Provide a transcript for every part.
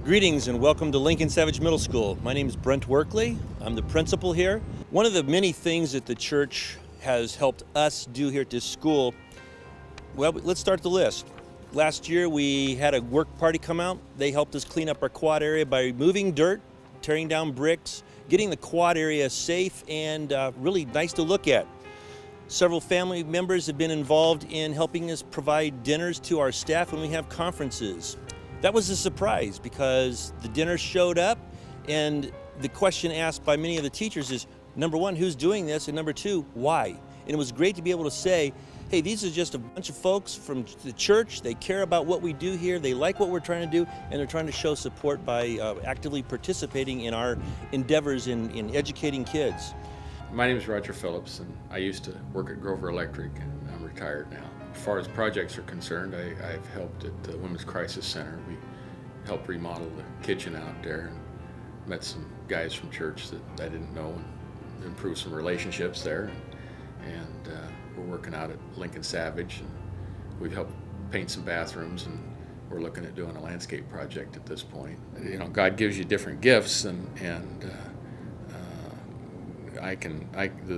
Greetings and welcome to Lincoln Savage Middle School. My name is Brent Workley. I'm the principal here. One of the many things that the church has helped us do here at this school, well, let's start the list. Last year we had a work party come out. They helped us clean up our quad area by removing dirt, tearing down bricks, getting the quad area safe and really nice to look at. Several family members have been involved in helping us provide dinners to our staff when we have conferences. That was a surprise because the dinner showed up, and the question asked by many of the teachers is, number one, who's doing this? And number two, why? And it was great to be able to say, hey, these are just a bunch of folks from the church. They care about what we do here. They like what we're trying to do, and they're trying to show support by actively participating in our endeavors in educating kids. My name is Roger Phillipson. I used to work at Grover Electric, and I'm retired now. As far as projects are concerned, I've helped at the Women's Crisis Center. We helped remodel the kitchen out there and met some guys from church that I didn't know and improved some relationships there. And we're working out at Lincoln Savage, and we've helped paint some bathrooms, and we're looking at doing a landscape project at this point. You know, God gives you different gifts, and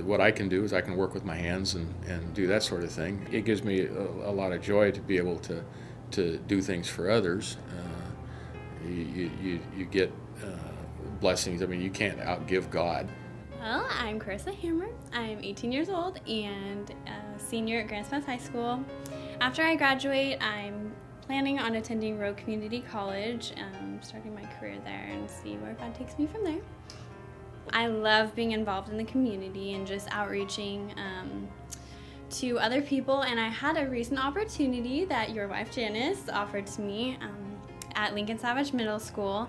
what I can do is I can work with my hands and do that sort of thing. It gives me a lot of joy to be able to do things for others. You get blessings. I mean, you can't outgive God. Well, I'm Carissa Hammer. I'm 18 years old and a senior at Grants Pass High School. After I graduate, I'm planning on attending Road Community College, starting my career there and see where God takes me from there. I love being involved in the community and just outreaching to other people, and I had a recent opportunity that your wife Janice offered to me at Lincoln Savage Middle School.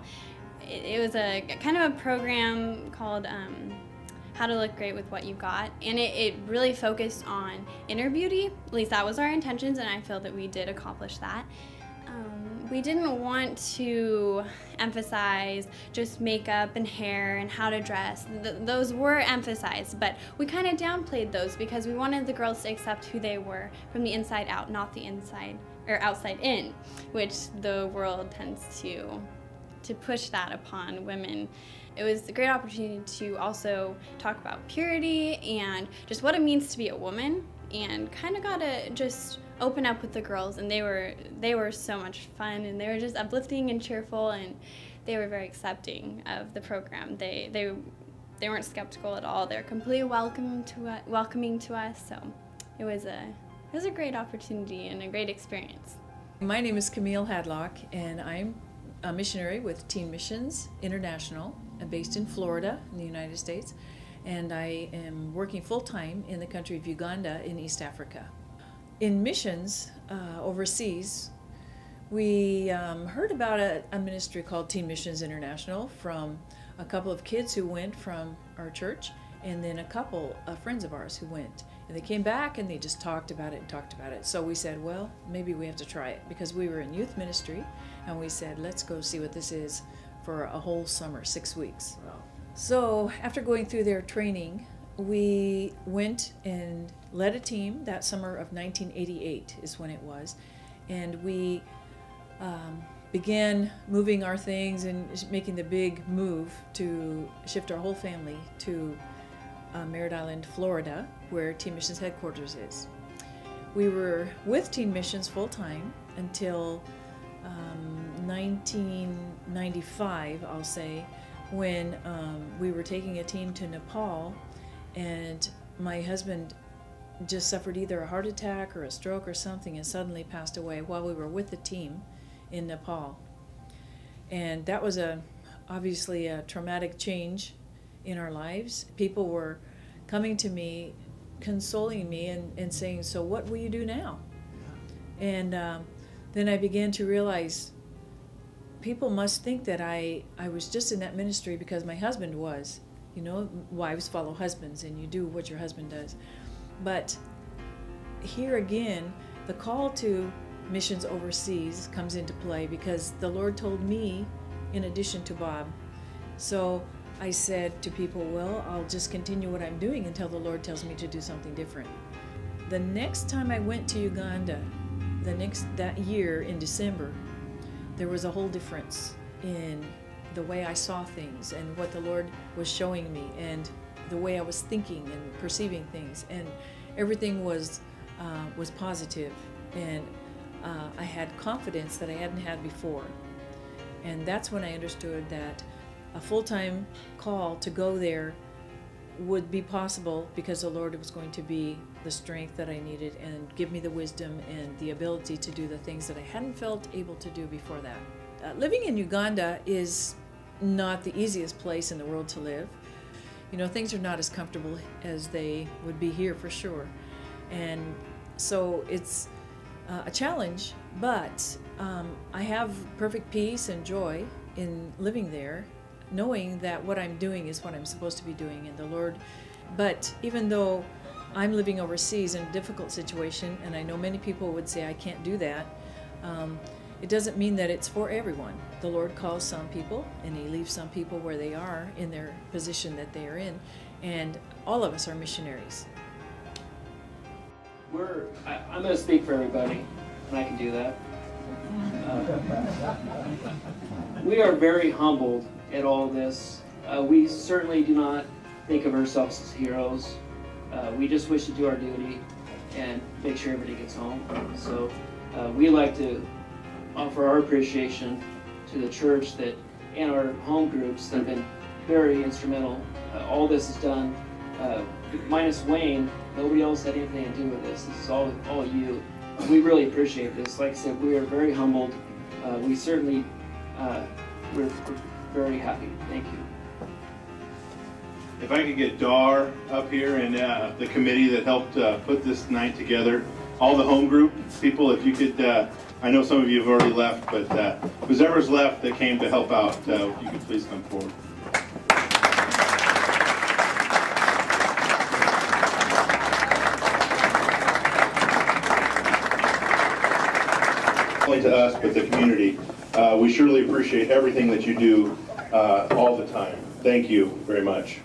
It was a kind of a program called How to Look Great with What You Got, and it really focused on inner beauty. At least that was our intentions, and I feel that we did accomplish that. We didn't want to emphasize just makeup and hair and how to dress. Those were emphasized, but we kind of downplayed those because we wanted the girls to accept who they were from the inside out, not the inside or outside in, which the world tends to push that upon women. It was a great opportunity to also talk about purity and just what it means to be a woman, and kind of got to just open up with the girls, and they were so much fun, and they were just uplifting and cheerful, and they were very accepting of the program. They weren't skeptical at all. They're completely welcoming to us. So it was a great opportunity and a great experience. My name is Camille Lock, and I'm a missionary with Teen Missions International, based in Florida in the United States, and I am working full-time in the country of Uganda in East Africa. In missions overseas, we heard about a ministry called Teen Missions International from a couple of kids who went from our church, and then a couple of friends of ours who went. And they came back and they just talked about it. So we said, well, maybe we have to try it, because we were in youth ministry, and we said, let's go see what this is for a whole summer, 6 weeks. Wow. So after going through their training, we went and led a team that summer of 1988 is when it was, and we began moving our things and making the big move to shift our whole family to Merritt Island, Florida, where Teen Missions headquarters is. We were with Teen Missions full-time until 1995, I'll say, when we were taking a team to Nepal, and my husband just suffered either a heart attack or a stroke or something and suddenly passed away while we were with the team in Nepal. And that was obviously a traumatic change in our lives. People were coming to me, consoling me and saying, so what will you do now? And then I began to realize people must think that I was just in that ministry because my husband was. You know, wives follow husbands, and you do what your husband does. But here again, the call to missions overseas comes into play, because the Lord told me in addition to Bob. So I said to people, well, I'll just continue what I'm doing until the Lord tells me to do something different. The next time I went to Uganda, that year in December, there was a whole difference. in the way I saw things and what the Lord was showing me and the way I was thinking and perceiving things, and everything was positive, and I had confidence that I hadn't had before. And that's when I understood that a full-time call to go there would be possible because the Lord was going to be the strength that I needed and give me the wisdom and the ability to do the things that I hadn't felt able to do before that. Living in Uganda is not the easiest place in the world to live. You know, things are not as comfortable as they would be here for sure. And so it's a challenge, but I have perfect peace and joy in living there, knowing that what I'm doing is what I'm supposed to be doing in the Lord. But even though I'm living overseas in a difficult situation, and I know many people would say I can't do that, it doesn't mean that it's for everyone. The Lord calls some people, and He leaves some people where they are in their position that they are in, and all of us are missionaries. I'm going to speak for everybody, and I can do that. We are very humbled at all this. We certainly do not think of ourselves as heroes. We just wish to do our duty and make sure everybody gets home. So we like to offer our appreciation to the church and our home groups that have been very instrumental. All this is done, minus Wayne, nobody else had anything to do with this. This is all you. We really appreciate this. Like I said, we are very humbled. We certainly, we're very happy. Thank you. If I could get Dar up here and the committee that helped put this night together, all the home group people, if you could, I know some of you have already left, but whoever's left that came to help out, if you could please come forward. Not only to us, but the community. We surely appreciate everything that you do all the time. Thank you very much.